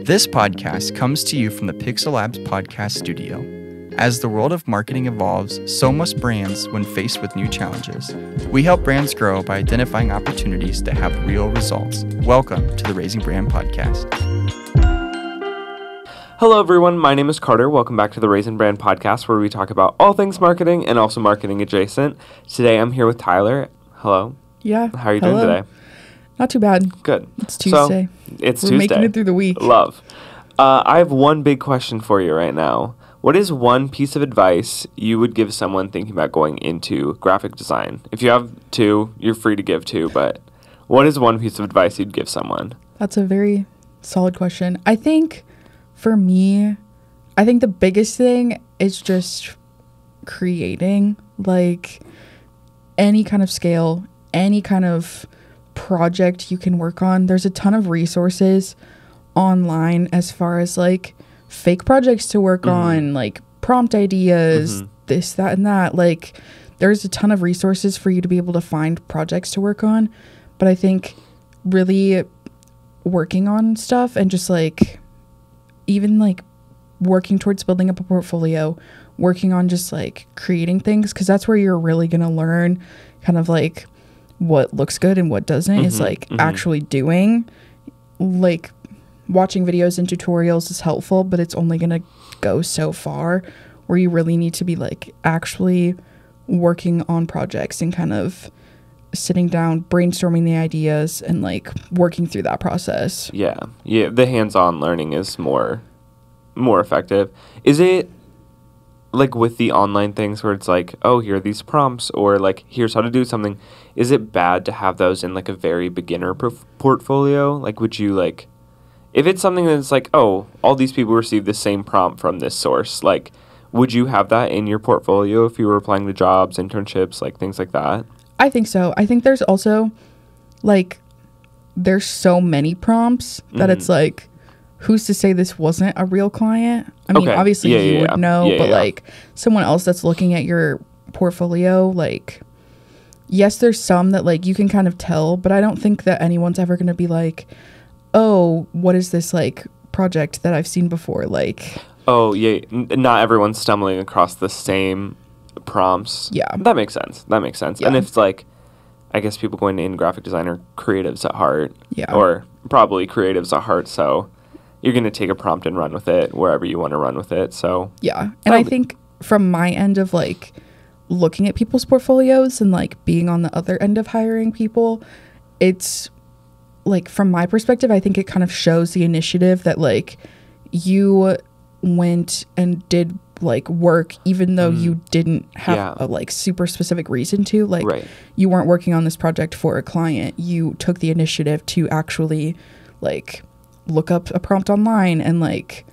This podcast comes to you from the Pixel Labs podcast studio. As the world of marketing evolves, so must brands when faced with new challenges. We help brands grow by identifying opportunities that have real results. Welcome to the Raisin Brand Podcast. Hello everyone, my name is Carter. Welcome back to the Raisin Brand Podcast, where we talk about all things marketing and also marketing adjacent. Today I'm here with Tyler. Hello. Yeah. How are you doing today? Not too bad. Good. It's Tuesday. We're Tuesday. Making it through the week. Love. I have one big question for you right now. What is one piece of advice you would give someone thinking about going into graphic design? If you have two, you're free to give two, but what is one piece of advice you'd give someone? That's a very solid question. I think for me, the biggest thing is just creating, like, any kind of scale, any kind of project you can work on. There's a ton of resources online as far as like fake projects to work on, like prompt ideas, this, that, and that. Like, there's a ton of resources for you to be able to find projects to work on. But I think really working on stuff and just like even like working towards building up a portfolio, working on just like creating things, because that's where you're really going to learn kind of like what looks good and what doesn't, is like actually doing. Like, watching videos and tutorials is helpful, but it's only going to go so far, where you really need to be like actually working on projects and kind of sitting down, brainstorming the ideas and like working through that process. Yeah, the hands-on learning is more effective. Is it like with the online things where it's like, oh, here are these prompts, or like, here's how to do something? Is it bad to have those in like a very beginner portfolio? Like, would you like, if it's something that's like, oh, all these people received the same prompt from this source, like, would you have that in your portfolio if you were applying to jobs, internships, like things like that? I think so. I think there's also like, there's so many prompts that it's like, who's to say this wasn't a real client? I mean, obviously you would know, but like someone else that's looking at your portfolio, like, yes, there's some that like you can kind of tell, but I don't think that anyone's ever going to be like, oh, what is this like project that I've seen before? Like, oh yeah, not everyone's stumbling across the same prompts. Yeah, that makes sense. Yeah. And if it's like, I guess people going in graphic design are creatives at heart, or probably creatives at heart, so you're going to take a prompt and run with it wherever you want to run with it. So yeah. And I think from my end of like looking at people's portfolios and like being on the other end of hiring people, it's like, from my perspective, I think it kind of shows the initiative that like you went and did like work, even though you didn't have a like super specific reason to, like, you weren't working on this project for a client. You took the initiative to actually like look up a prompt online and like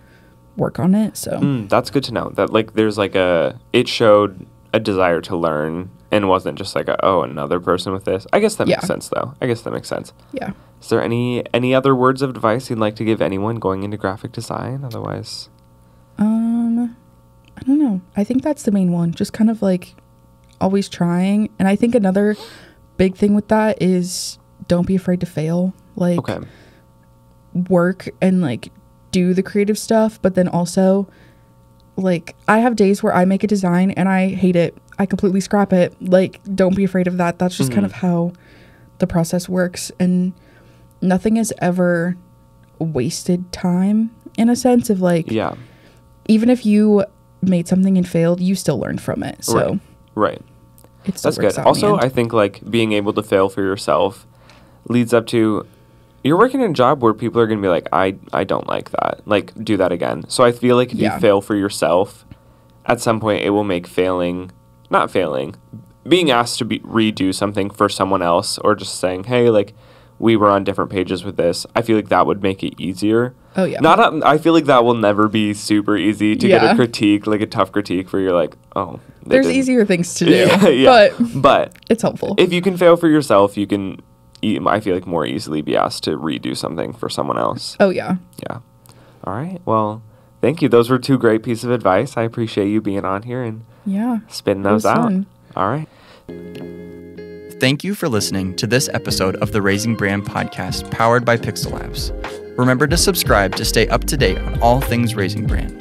work on it. So that's good to know that like there's like it showed a desire to learn and wasn't just like another person with this. I guess that makes sense though. Yeah. Is there any other words of advice you'd like to give anyone going into graphic design? Otherwise, I don't know. I think that's the main one. Just kind of like always trying. And I think another big thing with that is don't be afraid to fail. Like, work and like do the creative stuff, but then also like, I have days where I make a design and I hate it. I completely scrap it. Like, don't be afraid of that. That's just kind of how the process works, and nothing is ever wasted time, in a sense of like, even if you made something and failed, you still learned from it. So that's good. Also, I think like being able to fail for yourself leads up to, you're working in a job where people are going to be like, I don't like that. Like, do that again. So I feel like if you fail for yourself, at some point it will make being asked to redo something for someone else, or just saying, hey, like, we were on different pages with this. I feel like that would make it easier. Oh, yeah. I feel like that will never be super easy to get a critique, like a tough critique where you're like, oh. There's easier things to do. But it's helpful. If you can fail for yourself, you can, I feel like, more easily be asked to redo something for someone else. Oh, yeah. Yeah. All right. Well, thank you. Those were two great pieces of advice. I appreciate you being on here and spitting those out. Fun. All right. Thank you for listening to this episode of the Raisin Brand Podcast, powered by Pixel Labs. Remember to subscribe to stay up to date on all things Raisin Brand.